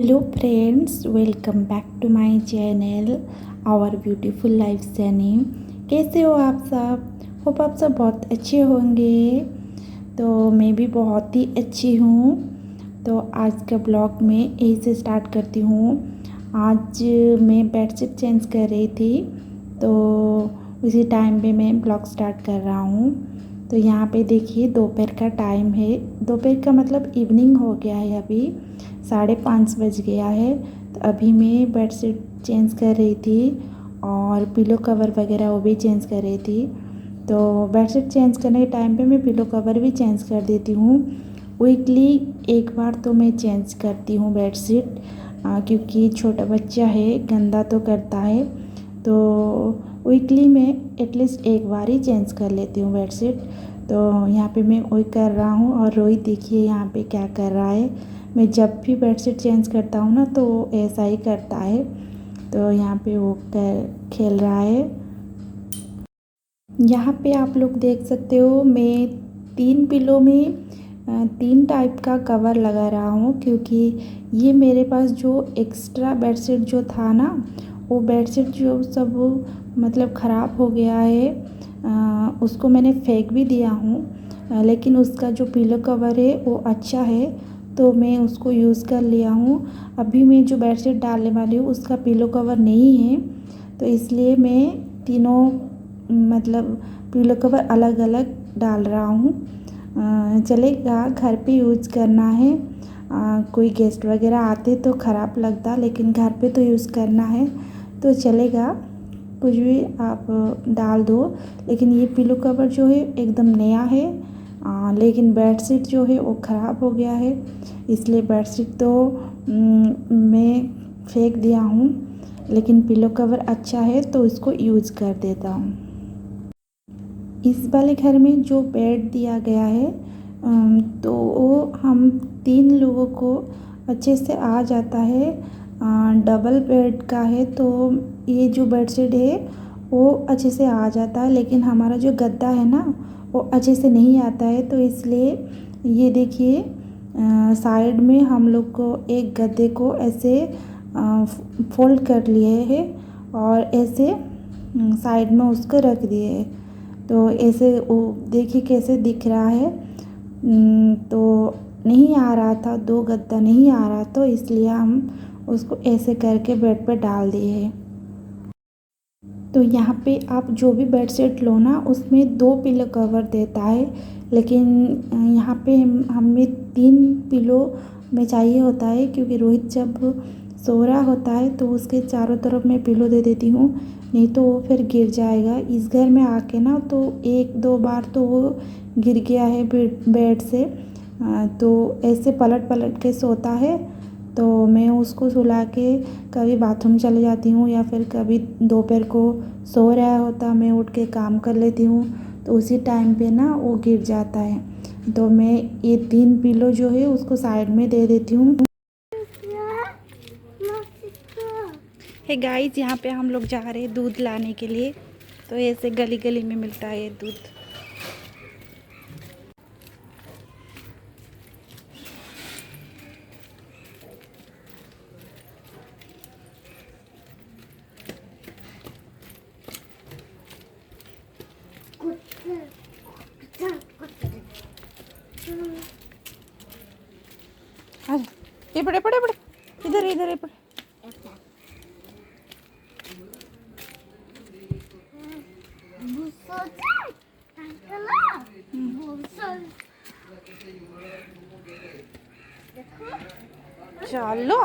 Hello friends, welcome back to my channel our beautiful life journey. कैसे हो आप सब? होप आप सब बहुत अच्छे होंगे। तो मैं भी बहुत ही अच्छी हूँ। तो आज का ब्लॉग मैं यहीं से स्टार्ट करती हूँ। आज मैं बेडशीट चेंज कर रही थी, तो उसी टाइम पे मैं ब्लॉग स्टार्ट कर रहा हूँ। तो यहाँ पे देखिए दोपहर का टाइम है। दोपहर का मतलब इवनिंग हो गया है, अभी 5:30 बज गया है। तो अभी मैं बेडशीट चेंज कर रही थी और पिलो कवर वगैरह वो भी चेंज कर रही थी। तो बेडशीट चेंज करने के टाइम पे मैं पिलो कवर भी चेंज कर देती हूँ। वीकली एक बार तो मैं चेंज करती हूँ बेडशीट, क्योंकि छोटा बच्चा है, गंदा तो करता है। तो वीकली में एटलीस्ट एक बार ही चेंज कर लेती हूँ बेडशीट। तो यहाँ पे मैं वही कर रहा हूँ और रोहित देखिए यहाँ पे क्या कर रहा है। मैं जब भी बेडशीट चेंज करता हूँ ना तो ऐसा ही करता है। तो यहाँ पे वो खेल रहा है। यहाँ पे आप लोग देख सकते हो, मैं 3 पिलो में 3 टाइप का कवर लगा रहा हूँ, क्योंकि ये मेरे पास जो एक्स्ट्रा बेडशीट जो था ना, वो बेडशीट जो सब मतलब ख़राब हो गया है। उसको मैंने फेंक भी दिया हूँ, लेकिन उसका जो पिलो कवर है वो अच्छा है, तो मैं उसको यूज़ कर लिया हूँ। अभी मैं जो बेडशीट डालने वाली हूँ उसका पिलो कवर नहीं है, तो इसलिए मैं तीनों मतलब पिलो कवर अलग अलग डाल रहा हूँ। चलेगा, घर पे यूज करना है। कोई गेस्ट वगैरह आते तो ख़राब लगता, लेकिन घर पे तो यूज़ करना है तो चलेगा, कुछ भी आप डाल दो। लेकिन ये पिलो कवर जो है एकदम नया है, लेकिन बेडशीट जो है वो ख़राब हो गया है, इसलिए बेडशीट तो मैं फेंक दिया हूँ। लेकिन पिलो कवर अच्छा है तो इसको यूज़ कर देता हूँ। इस वाले घर में जो बेड दिया गया है, तो वो हम 3 लोगों को अच्छे से आ जाता है। डबल बेड का है, तो ये जो बेडशीट है वो अच्छे से आ जाता है, लेकिन हमारा जो गद्दा है ना वो अच्छे से नहीं आता है। तो इसलिए ये देखिए, साइड में हम लोग को एक गद्दे को ऐसे फोल्ड कर लिए हैं और ऐसे साइड में उसको रख दिए है। तो ऐसे वो देखिए कैसे दिख रहा है। तो नहीं आ रहा था, 2 गद्दा नहीं आ रहा, तो इसलिए हम उसको ऐसे करके बेड पे डाल दिए हैं। तो यहाँ पे आप जो भी बेडशीट लो ना उसमें 2 पिलो कवर देता है, लेकिन यहाँ पे हमें 3 पिलो में चाहिए होता है, क्योंकि रोहित जब सो रहा होता है तो उसके चारों तरफ मैं पिलो दे देती हूँ, नहीं तो वो फिर गिर जाएगा। इस घर में आके ना तो 1-2 बार तो वो गिर गया है बेड से। तो ऐसे पलट पलट के सोता है, तो मैं उसको सुला के कभी बाथरूम चले जाती हूँ, या फिर कभी दोपहर को सो रहा होता मैं उठ के काम कर लेती हूँ, तो उसी टाइम पे ना वो गिर जाता है। तो मैं ये 3 पिलो जो है उसको साइड में दे देती हूँ। हे गाइस, यहाँ पे हम लोग जा रहे हैं दूध लाने के लिए। तो ऐसे गली गली में मिलता है दूध। ये पड़े पड़े पड़े, इधर इधर ये पड़े। चलो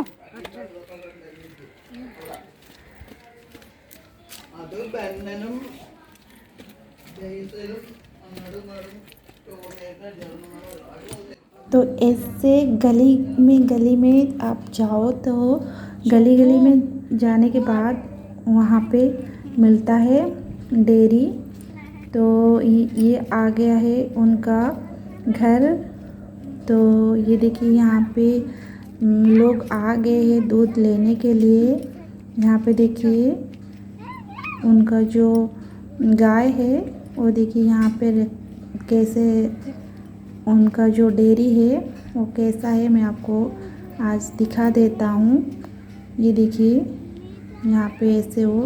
तो ऐसे गली में आप जाओ तो गली गली में जाने के बाद वहाँ पे मिलता है डेयरी। तो ये आ गया है उनका घर। तो ये देखिए यहाँ पे लोग आ गए हैं दूध लेने के लिए। यहाँ पे देखिए उनका जो गाय है वो देखिए यहाँ पे कैसे, उनका जो डेयरी है वो कैसा है मैं आपको आज दिखा देता हूँ। ये देखिए यहाँ पे ऐसे वो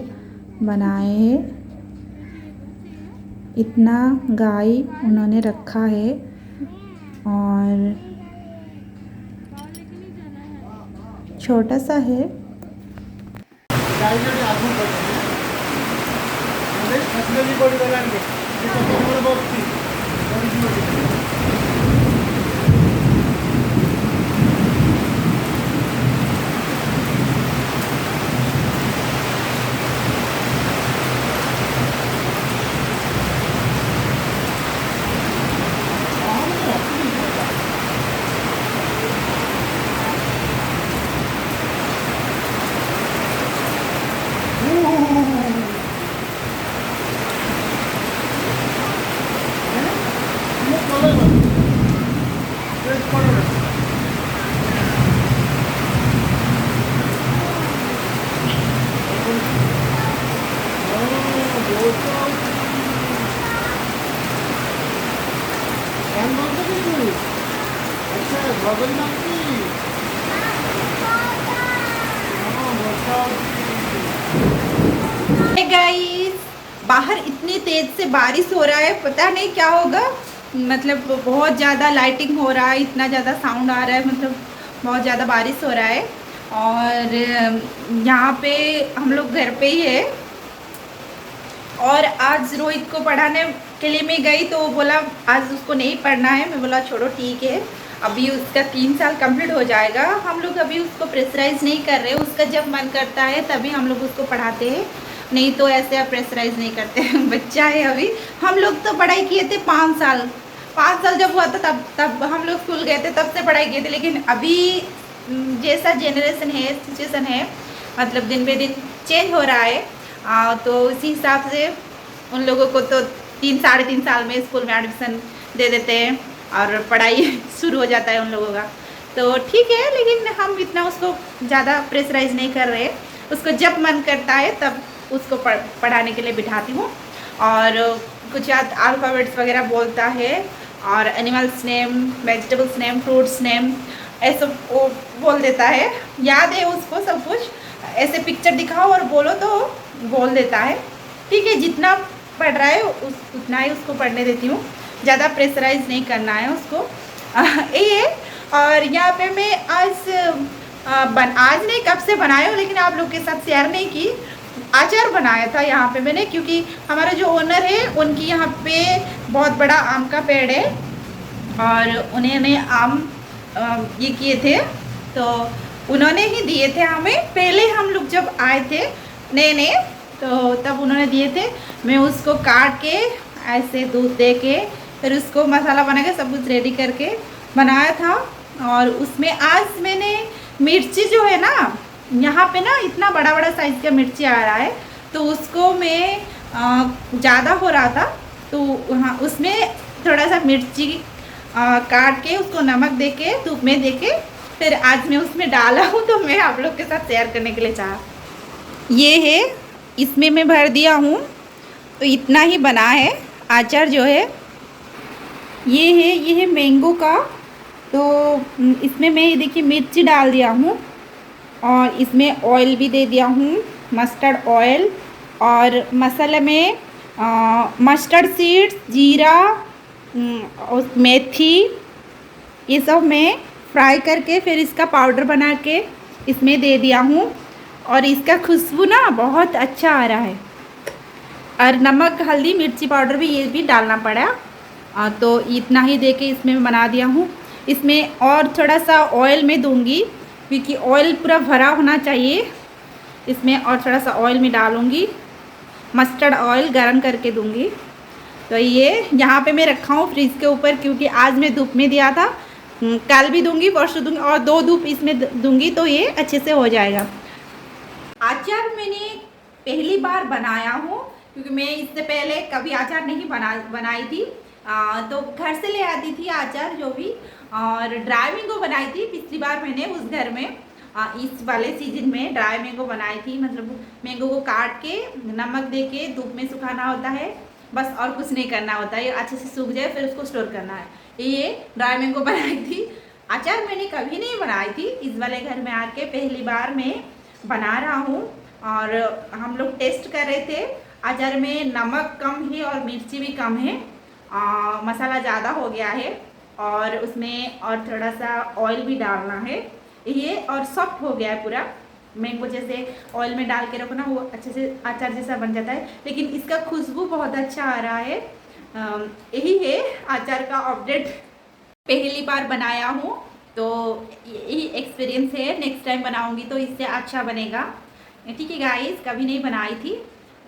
बनाए हैं। इतना गाय उन्होंने रखा है और छोटा सा है। गाइस, बाहर इतनी तेज से बारिश हो रहा है, पता नहीं क्या होगा। मतलब बहुत ज़्यादा लाइटिंग हो रहा है, इतना ज़्यादा साउंड आ रहा है, मतलब बहुत ज़्यादा बारिश हो रहा है। और यहाँ पे हम लोग घर पे ही है। और आज रोहित को पढ़ाने के लिए मैं गई तो वो बोला आज उसको नहीं पढ़ना है। मैं बोला छोड़ो ठीक है, अभी उसका 3 साल कंप्लीट हो जाएगा। हम लोग अभी उसको प्रेशराइज नहीं कर रहे, उसका जब मन करता है तभी हम लोग उसको पढ़ाते हैं, नहीं तो ऐसे आप प्रेशराइज नहीं करते। बच्चा है अभी। हम लोग तो पढ़ाई किए थे 5 साल जब हुआ था तब हम लोग स्कूल गए थे, तब से पढ़ाई किए थे। लेकिन अभी जैसा जेनरेशन है, सिचुएशन है, मतलब दिन पे दिन चेंज हो रहा है। तो उसी हिसाब से उन लोगों को तो 3 साढ़े 3 साल में स्कूल में एडमिशन दे देते हैं और पढ़ाई शुरू हो जाता है उन लोगों का। तो ठीक है, लेकिन हम इतना उसको ज़्यादा प्रेशराइज नहीं कर रहे। उसको जब मन करता है तब उसको पढ़ाने के लिए बिठाती हूँ। और कुछ अल्फ़ाबेट्स वगैरह बोलता है और animals name, vegetables name, fruits name ऐसा वो बोल देता है। याद है उसको सब कुछ। ऐसे पिक्चर दिखाओ और बोलो तो बोल देता है। ठीक है, जितना पढ़ रहा है उतना ही उसको पढ़ने देती हूँ, ज़्यादा प्रेशराइज नहीं करना है उसको। ये और यहाँ पे मैं आज नहीं कब से बनाया हूँ, लेकिन आप लोग के साथ शेयर नहीं की। अचार बनाया था यहाँ पे मैंने, क्योंकि हमारा जो ओनर है उनकी यहाँ पे बहुत बड़ा आम का पेड़ है और उन्होंने आम ये किए थे तो उन्होंने ही दिए थे हमें। पहले हम लोग जब आए थे नए तो तब उन्होंने दिए थे। मैं उसको काट के ऐसे दूध दे के फिर उसको मसाला बना के सब कुछ रेडी करके बनाया था। और उसमें आज मैंने मिर्ची जो है ना, यहाँ पे ना इतना बड़ा बड़ा साइज़ का मिर्ची आ रहा है, तो उसको मैं ज़्यादा हो रहा था तो हाँ उसमें थोड़ा सा मिर्ची काट के उसको नमक दे के धूप में दे के फिर आज मैं उसमें डाला हूँ। तो मैं आप लोग के साथ शेयर करने के लिए चाहा। ये है, इसमें मैं भर दिया हूँ, तो इतना ही बना है। अचार जो है ये है मैंगो का। तो इसमें मैं ये देखिए मिर्ची डाल दिया हूँ और इसमें ऑयल भी दे दिया हूँ, मस्टर्ड ऑयल। और मसाले में मस्टर्ड सीड्स, जीरा और मेथी, ये सब मैं फ्राई करके फिर इसका पाउडर बना के इसमें दे दिया हूँ। और इसका खुशबू ना बहुत अच्छा आ रहा है। और नमक, हल्दी, मिर्ची पाउडर भी ये भी डालना पड़ा। तो इतना ही दे के इसमें मैं बना दिया हूँ। इसमें और थोड़ा सा ऑयल में दूंगी क्योंकि ऑयल पूरा भरा होना चाहिए इसमें। और थोड़ा सा ऑयल में डालूँगी, मस्टर्ड ऑयल गरम करके दूंगी। तो ये यहाँ पे मैं रखा हूँ फ्रिज के ऊपर, क्योंकि आज मैं धूप में दिया था, कल भी दूंगी, परसों दूंगी और 2 धूप इसमें दूंगी तो ये अच्छे से हो जाएगा। अचार मैंने पहली बार बनाया हूँ क्योंकि मैं इससे पहले कभी अचार नहीं बनाई थी। तो घर से ले आती थी अचार जो भी, और ड्राई मैंगो बनाई थी पिछली बार मैंने उस घर में। इस वाले सीजन में ड्राई मैंगो बनाई थी, मतलब मैंगो को काट के नमक दे के धूप में सुखाना होता है बस, और कुछ नहीं करना होता है। ये अच्छे से सूख जाए फिर उसको स्टोर करना है। ये ड्राई मैंगो बनाई थी। अचार मैंने कभी नहीं बनाई थी, इस वाले घर में आके पहली बार मैं बना रहा हूँ। और हम लोग टेस्ट कर रहे थे, अचार में नमक कम है और मिर्ची भी कम है, मसाला ज़्यादा हो गया है और उसमें और थोड़ा सा ऑयल भी डालना है ये, और सॉफ्ट हो गया है पूरा। मैंगो जैसे ऑयल में डाल के रखो ना, वो अच्छे से अचार जैसा बन जाता है, लेकिन इसका खुशबू बहुत अच्छा आ रहा है। यही है अचार का अपडेट, पहली बार बनाया हूँ तो यही एक्सपीरियंस है। नेक्स्ट टाइम बनाऊँगी तो इससे अच्छा बनेगा। ठीक है गाइस, कभी नहीं बनाई थी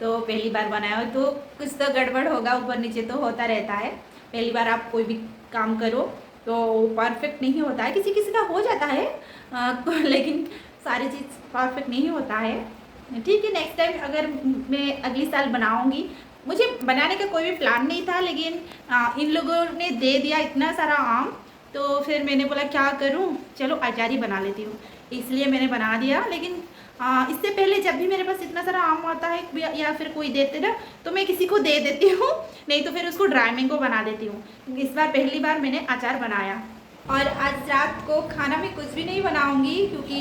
तो पहली बार बनाया हो तो कुछ तो गड़बड़ होगा, ऊपर नीचे तो होता रहता है। पहली बार आप कोई भी काम करो तो परफेक्ट नहीं होता है, किसी किसी का हो जाता है लेकिन सारी चीज़ परफेक्ट नहीं होता है। ठीक है, नेक्स्ट टाइम अगर मैं अगली साल बनाऊँगी। मुझे बनाने का कोई भी प्लान नहीं था, लेकिन इन लोगों ने दे दिया इतना सारा आम, तो फिर मैंने बोला क्या करूं, चलो अचार ही बना लेती हूँ, इसलिए मैंने बना दिया। लेकिन इससे पहले जब भी मेरे पास इतना सारा आम आता है या फिर कोई देते ना, तो मैं किसी को दे देती हूँ, नहीं तो फिर उसको ड्राई मैंगो बना देती हूँ। इस बार पहली बार मैंने अचार बनाया। और आज रात को खाना में कुछ भी नहीं बनाऊँगी, क्योंकि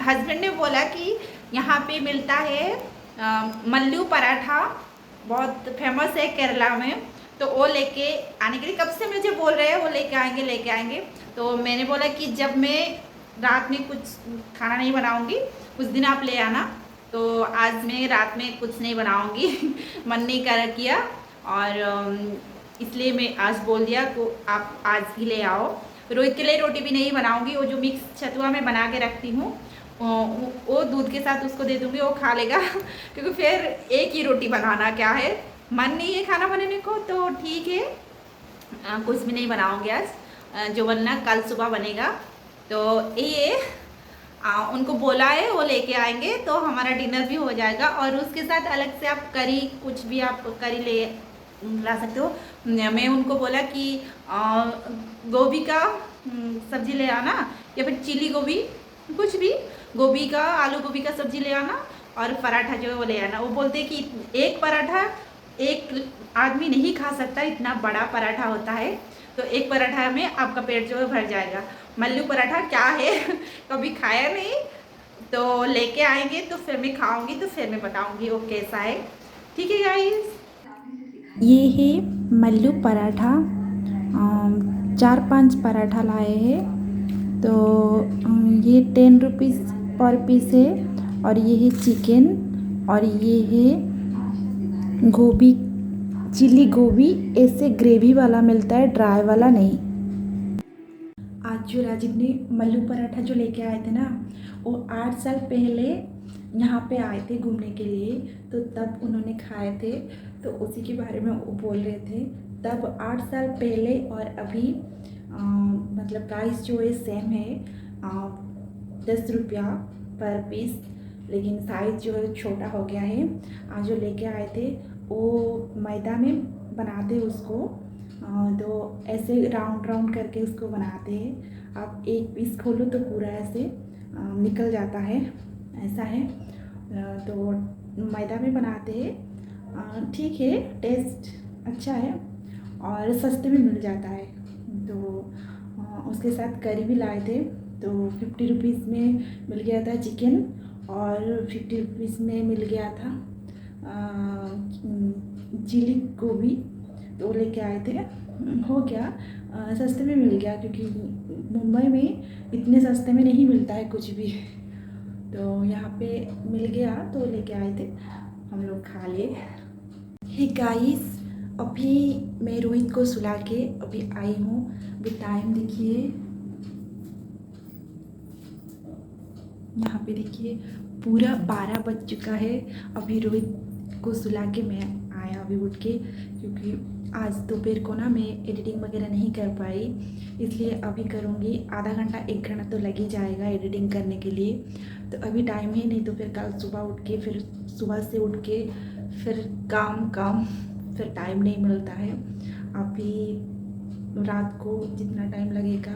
हस्बैंड ने बोला कि यहाँ पे मिलता है मल्लू पराठा, बहुत फेमस है केरला में, तो वो लेके आने के लिए कब से मुझे बोल रहे हैं वो लेके आएंगे। तो मैंने बोला कि जब मैं रात में कुछ खाना नहीं बनाऊंगी उस दिन आप ले आना। तो आज मैं रात में कुछ नहीं बनाऊंगी मन नहीं कर किया, और इसलिए मैं आज बोल दिया तो आप आज ही ले आओ। रोहित के लिए रोटी भी नहीं बनाऊंगी, वो जो मिक्स छतुआ मैं बना के रखती हूँ वो दूध के साथ उसको दे दूँगी, वो खा लेगा क्योंकि फिर एक ही रोटी बनाना क्या है, मन नहीं है खाना बनाने को तो ठीक है, कुछ भी नहीं बनाऊंगी आज, जो बनना कल सुबह बनेगा। तो ये उनको बोला है वो लेके आएंगे तो हमारा डिनर भी हो जाएगा, और उसके साथ अलग से आप करी कुछ भी आप करी ला सकते हो। मैं उनको बोला कि गोभी का सब्जी ले आना, या फिर चिली गोभी, कुछ भी, गोभी का आलू गोभी का सब्जी ले आना, और पराठा जो है वो ले आना। वो बोलते हैं कि एक पराठा एक आदमी नहीं खा सकता, इतना बड़ा पराठा होता है, तो एक पराठा में आपका पेट जो है भर जाएगा। मल्लू पराठा क्या है कभी खाया नहीं, तो लेके आएंगे तो फिर मैं खाऊंगी, तो फिर मैं बताऊंगी वो कैसा है। ठीक है गाइस, ये है मल्लू पराठा। 4-5 पराठा लाए हैं, तो ये 10 रुपीज़ पर पीस है। और ये है चिकन, और ये है गोभी, चिली गोभी, ऐसे ग्रेवी वाला मिलता है, ड्राई वाला नहीं। आज जो राजीव ने मल्लू पराठा जो लेके आए थे ना, वो 8 साल पहले यहाँ पे आए थे घूमने के लिए, तो तब उन्होंने खाए थे, तो उसी के बारे में वो बोल रहे थे। तब 8 साल पहले और अभी मतलब प्राइस जो है सेम है, 10 रुपया पर पीस, लेकिन साइज़ जो है छोटा हो गया है। आज जो लेके आए थे वो मैदा में बनाते उसको, तो ऐसे राउंड राउंड करके उसको बनाते हैं। आप एक पीस खोलो तो पूरा ऐसे निकल जाता है, ऐसा है। तो मैदा में बनाते हैं, ठीक है, टेस्ट अच्छा है और सस्ते में मिल जाता है। तो उसके साथ करी भी लाए थे, तो 50 रुपीज़ में मिल गया था चिकन, और 50 रुपीज़ में मिल गया था चिली गोभी, तो लेके आए थे। हो गया, सस्ते में मिल गया, क्योंकि मुंबई में इतने सस्ते में नहीं मिलता है कुछ भी, तो यहाँ पे मिल गया तो लेके आए थे, हम लोग खा लिए। हे गाइस, अभी मैं रोहित को सुला के अभी आई हूँ। अभी टाइम देखिए, यहाँ पे देखिए पूरा 12 बज चुका है। अभी रोहित को सुला के मैं आया अभी उठ के, क्योंकि आज दोपहर को ना मैं एडिटिंग वगैरह नहीं कर पाई, इसलिए अभी करूँगी। आधा घंटा 1 घंटा तो लग ही जाएगा एडिटिंग करने के लिए, तो अभी टाइम है नहीं, तो फिर कल सुबह उठ के, फिर सुबह से उठ के फिर काम, फिर टाइम नहीं मिलता है। अभी रात को जितना टाइम लगेगा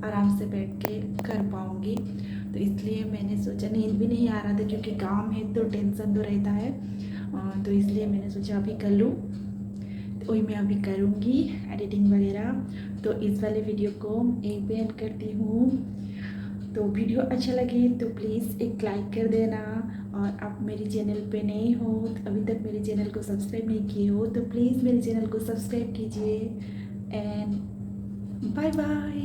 आराम से बैठ के कर पाऊँगी, तो इसलिए मैंने सोचा, नींद भी नहीं आ रहा था क्योंकि काम है तो टेंशन तो रहता है, तो इसलिए मैंने सोचा अभी कर लूँ। तो वही मैं अभी करूँगी एडिटिंग वगैरह। तो इस वाले वीडियो को यहीं पे एंड करती हूँ। तो वीडियो अच्छा लगे तो प्लीज़ एक लाइक कर देना, और आप मेरे चैनल पे नए हो, अभी तक मेरे चैनल को सब्सक्राइब नहीं किए हो तो प्लीज़ मेरे चैनल को सब्सक्राइब कीजिए। And bye bye.